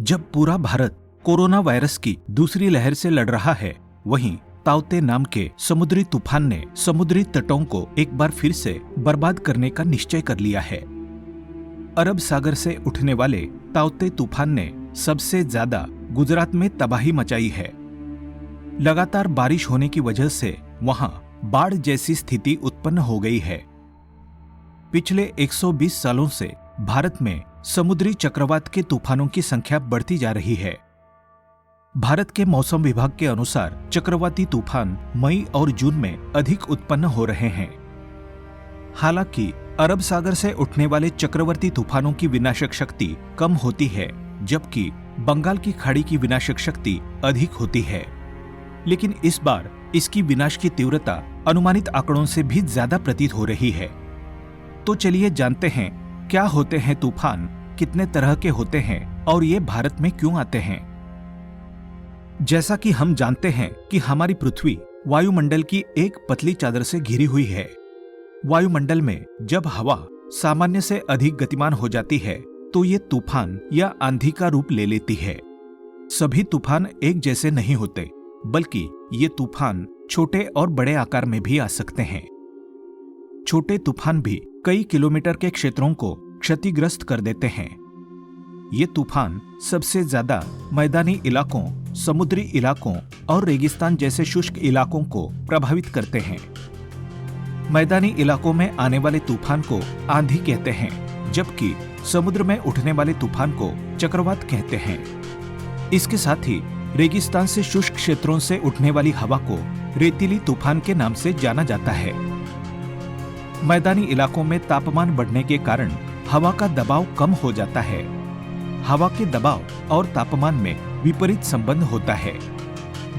जब पूरा Bharat corona virus की दूसरी लहर से लड़ रहा है, वहीं ताउते नाम के समुद्री तूफान ने समुद्री तटों को एक बार फिर से बर्बाद करने का निश्चय कर लिया है। अरब सागर से उठने वाले ताउते तूफान ने सबसे ज्यादा गुजरात में तबाही मचाई है। लगातार बारिश होने की वजह से वहां बाढ़ जैसी स्थिति उत्पन्न हो गई है। पिछले 120 सालों से भारत में समुद्री चक्रवात के तूफानों की संख्या बढ़ती जा रही है। भारत के मौसम विभाग के अनुसार चक्रवाती तूफान मई और जून में अधिक उत्पन्न हो रहे हैं। हालांकि अरब सागर से उठने वाले चक्रवाती तूफानों की विनाशक शक्ति कम होती है, जबकि बंगाल की खाड़ी की विनाशक शक्ति अधिक होती है। लेकिन इस बार इसकी विनाश की तीव्रता अनुमानित आंकड़ों से भी ज्यादा प्रतीत हो रही है। तो चलिए जानते हैं क्या होते हैं तूफान, कितने तरह के होते हैं और ये भारत में क्यों आते हैं। जैसा कि हम जानते हैं कि हमारी पृथ्वी वायुमंडल की एक पतली चादर से घिरी हुई है। वायुमंडल में जब हवा सामान्य से अधिक गतिमान हो जाती है तो ये तूफान या आंधी का रूप ले लेती है। सभी तूफान एक जैसे नहीं होते, बल्कि ये तूफान छोटे और बड़े आकार में भी आ सकते हैं। छोटे तूफान भी कई किलोमीटर के क्षेत्रों को क्षतिग्रस्त कर देते हैं। ये तूफान सबसे ज्यादा मैदानी इलाकों, समुद्री इलाकों और रेगिस्तान जैसे शुष्क इलाकों को प्रभावित करते हैं। मैदानी इलाकों में आने वाले तूफान को आंधी कहते हैं, जबकि समुद्र में उठने वाले तूफान को चक्रवात कहते हैं। इसके साथ ही रेगिस्तान से शुष्क क्षेत्रों से उठने वाली हवा को रेतीली तूफान के नाम से जाना जाता है। मैदानी इलाकों में तापमान बढ़ने के कारण हवा का दबाव कम हो जाता है। हवा के दबाव और तापमान में विपरीत संबंध होता है।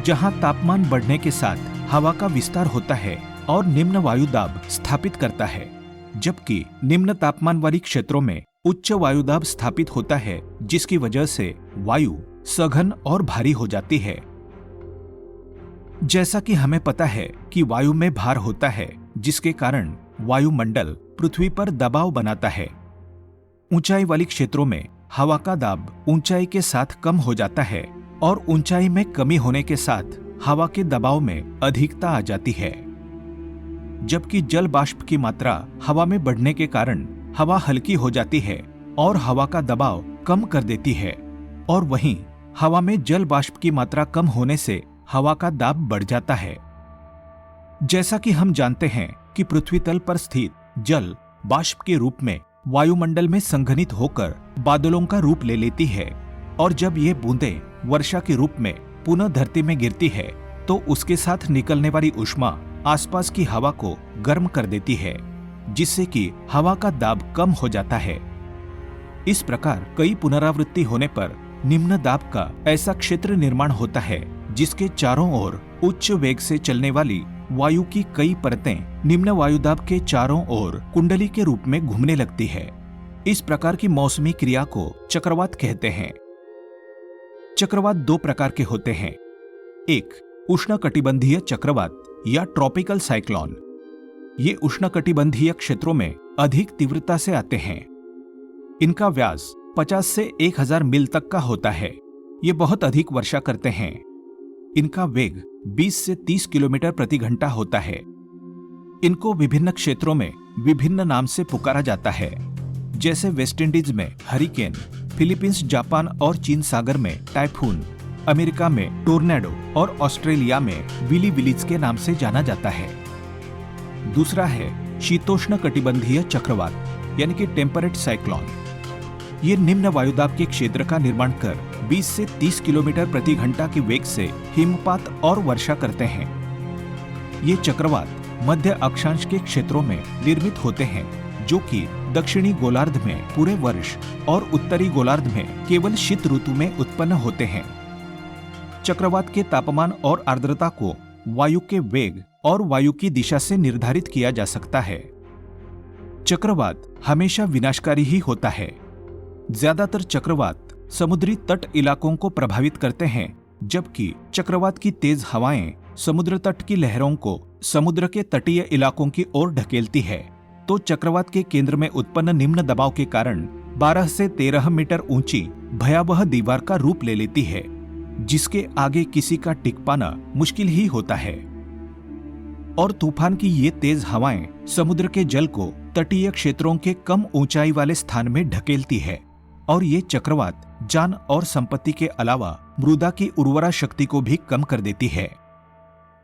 जहां तापमान बढ़ने के साथ हवा का विस्तार होता है और निम्न वायुदाब स्थापित करता है, जबकि निम्न तापमान वाली क्षेत्रों में उच्च वायुदाब स्थापित होता है, जिसकी वजह से वायु सघन और भारी हो जाती है। जैसा कि हमें पता है कि वायु में भार होता है, जिसके कारण वायुमंडल पृथ्वी पर दबाव बनाता है। ऊंचाई वाली क्षेत्रों में हवा का दाब ऊंचाई के साथ कम हो जाता है और ऊंचाई में कमी होने के साथ हवा के दबाव में अधिकता आ जाती है। जबकि जल बाष्प की मात्रा हवा में बढ़ने के कारण हवा हल्की हो जाती है और हवा का दबाव कम कर देती है, और वहीं हवा में जल बाष्प की मात्रा कम होने से हवा का दाब बढ़ जाता है। जैसा कि हम जानते हैं कि पृथ्वी तल पर स्थित जल बाष्प के रूप में वायुमंडल में संघनित होकर बादलों का रूप ले लेती है, और जब ये बूंदें वर्षा के रूप में पुनः धरती में गिरती है तो उसके साथ निकलने वाली ऊष्मा आसपास की हवा को गर्म कर देती है, जिससे कि हवा का दाब कम हो जाता है। इस प्रकार कई पुनरावृत्ति होने पर निम्न दाब का ऐसा क्षेत्र निर्माण होता है जिसके चारों ओर उच्च वेग से चलने वाली वायु की कई परतें निम्न वायुदाब के चारों ओर कुंडली के रूप में घूमने लगती है। इस प्रकार की मौसमी क्रिया को चक्रवात कहते हैं। चक्रवात दो प्रकार के होते हैं। एक उष्णकटिबंधीय चक्रवात या ट्रॉपिकल साइक्लोन। ये उष्णकटिबंधीय क्षेत्रों में अधिक तीव्रता से आते हैं। इनका व्यास 50 से 1000 मील तक का होता है। ये बहुत अधिक वर्षा करते हैं। इनका वेग 20 से 30 किलोमीटर प्रति घंटा होता है। इनको विभिन्न क्षेत्रों में विभिन्न नाम से पुकारा जाता है, जैसे वेस्ट इंडीज में हरिकेन, फिलीपींस, जापान और चीन सागर में टाइफून, अमेरिका में टोर्नेडो और ऑस्ट्रेलिया में विली विलीज के नाम से जाना जाता है। दूसरा है शीतोष्ण कटिबंधीय चक्रवात यानी कि टेम्परेट साइक्लोन। ये निम्न वायुदाब के क्षेत्र का निर्माण कर 20 से 30 किलोमीटर प्रति घंटा के वेग से हिमपात और वर्षा करते हैं। ये चक्रवात मध्य अक्षांश के क्षेत्रों में निर्मित होते हैं, जो कि दक्षिणी गोलार्ध में पूरे वर्ष और उत्तरी गोलार्ध में केवल शीत ऋतु में उत्पन्न होते हैं। चक्रवात के तापमान और आर्द्रता को वायु के वेग और वायु की दिशा से निर्धारित किया जा सकता है। चक्रवात हमेशा विनाशकारी ही होता है। ज्यादातर चक्रवात समुद्री तट इलाकों को प्रभावित करते हैं, जबकि चक्रवात की तेज हवाएं समुद्र तट की लहरों को समुद्र के तटीय इलाकों की ओर ढकेलती है। तो चक्रवात के केंद्र में उत्पन्न निम्न दबाव के कारण 12 से 13 मीटर ऊंची भयावह दीवार का रूप ले लेती है, जिसके आगे किसी का टिक पाना मुश्किल ही होता है। और तूफान की ये तेज हवाएं समुद्र के जल को तटीय क्षेत्रों के कम ऊंचाई वाले स्थान में ढकेलती है और ये चक्रवात जान और संपत्ति के अलावा मृदा की उर्वरा शक्ति को भी कम कर देती है।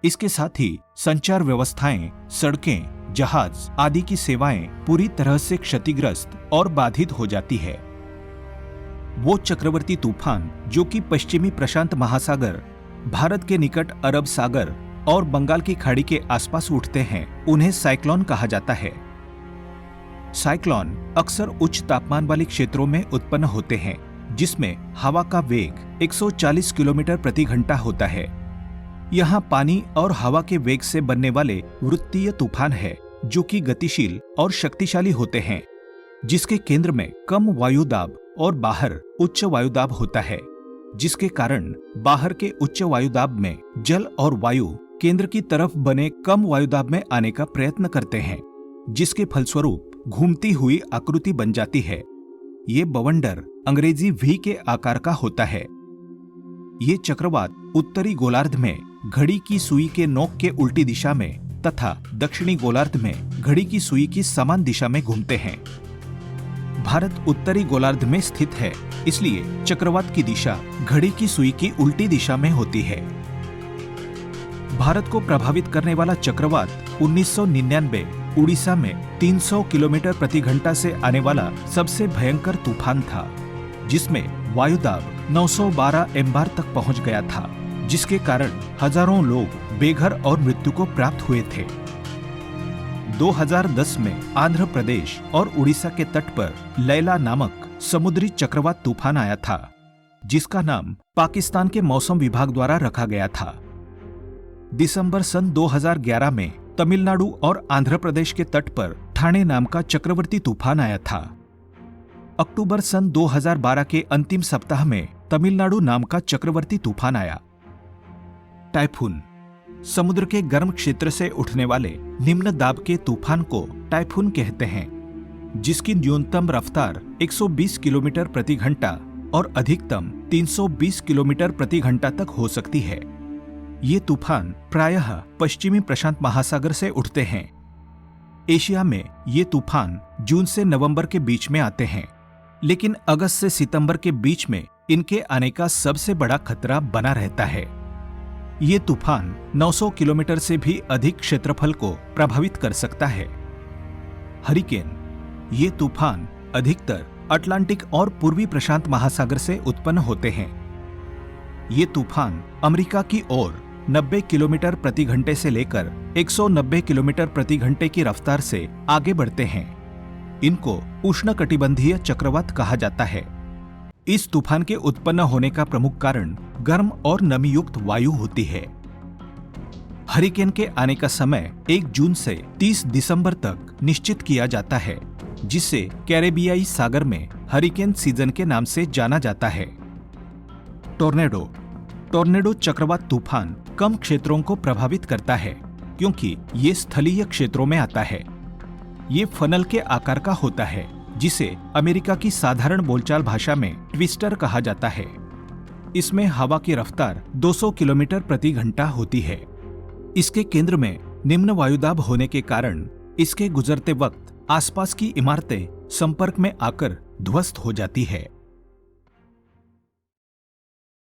इसके साथ ही संचार व्यवस्थाएं, सड़कें, जहाज आदि की सेवाएं पूरी तरह से क्षतिग्रस्त और बाधित हो जाती है। वो चक्रवर्ती तूफान जो कि पश्चिमी प्रशांत महासागर, भारत के निकट अरब सागर और बंगाल की खाड़ी के आसपास उठते हैं, उन्हें साइक्लोन कहा जाता है। साइक्लोन अक्सर उच्च तापमान वाले क्षेत्रों में उत्पन्न होते हैं, जिसमें हवा का वेग 140 किलोमीटर प्रति घंटा होता है। यहाँ पानी और हवा के वेग से बनने वाले वृत्तीय तूफान है, जो कि गतिशील और शक्तिशाली होते हैं, जिसके केंद्र में कम वायुदाब और बाहर उच्च वायुदाब होता है, जिसके कारण बाहर के उच्च वायुदाब में जल और वायु केंद्र की तरफ बने कम वायुदाब में आने का प्रयत्न करते हैं, जिसके फलस्वरूप घूमती हुई आकृति बन जाती है। ये बवंडर अंग्रेजी वी के आकार का होता है। ये चक्रवात उत्तरी गोलार्ध में घड़ी की सुई के नोक के उल्टी दिशा में तथा दक्षिणी गोलार्ध में घड़ी की सुई की समान दिशा में घूमते हैं। भारत उत्तरी गोलार्ध में स्थित है, इसलिए चक्रवात की दिशा घड़ी की सुई की उल्टी दिशा में होती है। भारत को प्रभावित करने वाला चक्रवात 1999 उड़ीसा में 300 किलोमीटर प्रति घंटा से आने वाला सबसे भयंकर तूफान था, जिसमें वायुदाब 912 एम्बार तक पहुंच गया था, जिसके कारण हजारों लोग बेघर और मृत्यु को प्राप्त हुए थे। 2010 में आंध्र प्रदेश और उड़ीसा के तट पर लैला नामक समुद्री चक्रवात तूफान आया था, जिसका नाम पाकिस्तान के मौसम विभाग द्वारा रखा गया था। दिसंबर सन 2011 में तमिलनाडु और आंध्र प्रदेश के तट पर ठाणे नाम का चक्रवर्ती तूफान आया था। अक्टूबर सन 2012 के अंतिम सप्ताह में तमिलनाडु नाम का चक्रवर्ती तूफान आया। टाइफून समुद्र के गर्म क्षेत्र से उठने वाले निम्न दाब के तूफान को टाइफून कहते हैं, जिसकी न्यूनतम रफ्तार 120 किलोमीटर प्रति घंटा और अधिकतम 320 किलोमीटर प्रति घंटा तक हो सकती है। ये तूफान प्रायः पश्चिमी प्रशांत महासागर से उठते हैं। एशिया में ये तूफान जून से नवंबर के बीच में आते हैं, लेकिन अगस्त से सितंबर के बीच में इनके आने का सबसे बड़ा खतरा बना रहता है। ये तूफान 900 किलोमीटर से भी अधिक क्षेत्रफल को प्रभावित कर सकता है। हरिकेन ये तूफान अधिकतर अटलांटिक और पूर्वी प्रशांत महासागर से उत्पन्न होते हैं। ये तूफान अमेरिका की ओर 90 किलोमीटर प्रति घंटे से लेकर 190 किलोमीटर प्रति घंटे की रफ्तार से आगे बढ़ते हैं। इनको उष्णकटिबंधीय चक्रवात कहा जाता है। इस तूफान के उत्पन्न होने का प्रमुख कारण गर्म और नमीयुक्त वायु होती है। हरिकेन के आने का समय 1 जून से 30 दिसंबर तक निश्चित किया जाता है, जिसे कैरेबियाई सागर में हरिकेन सीजन के नाम से जाना जाता है। टोर्नेडो चक्रवात तूफान कम क्षेत्रों को प्रभावित करता है, क्योंकि ये स्थलीय क्षेत्रों में आता है। ये फनल के आकार का होता है, जिसे अमेरिका की साधारण बोलचाल भाषा में ट्विस्टर कहा जाता है। इसमें हवा की रफ्तार 200 किलोमीटर प्रति घंटा होती है। इसके केंद्र में निम्न वायुदाब होने के कारण इसके गुजरते वक्त आसपास की इमारतें संपर्क में आकर ध्वस्त हो जाती है।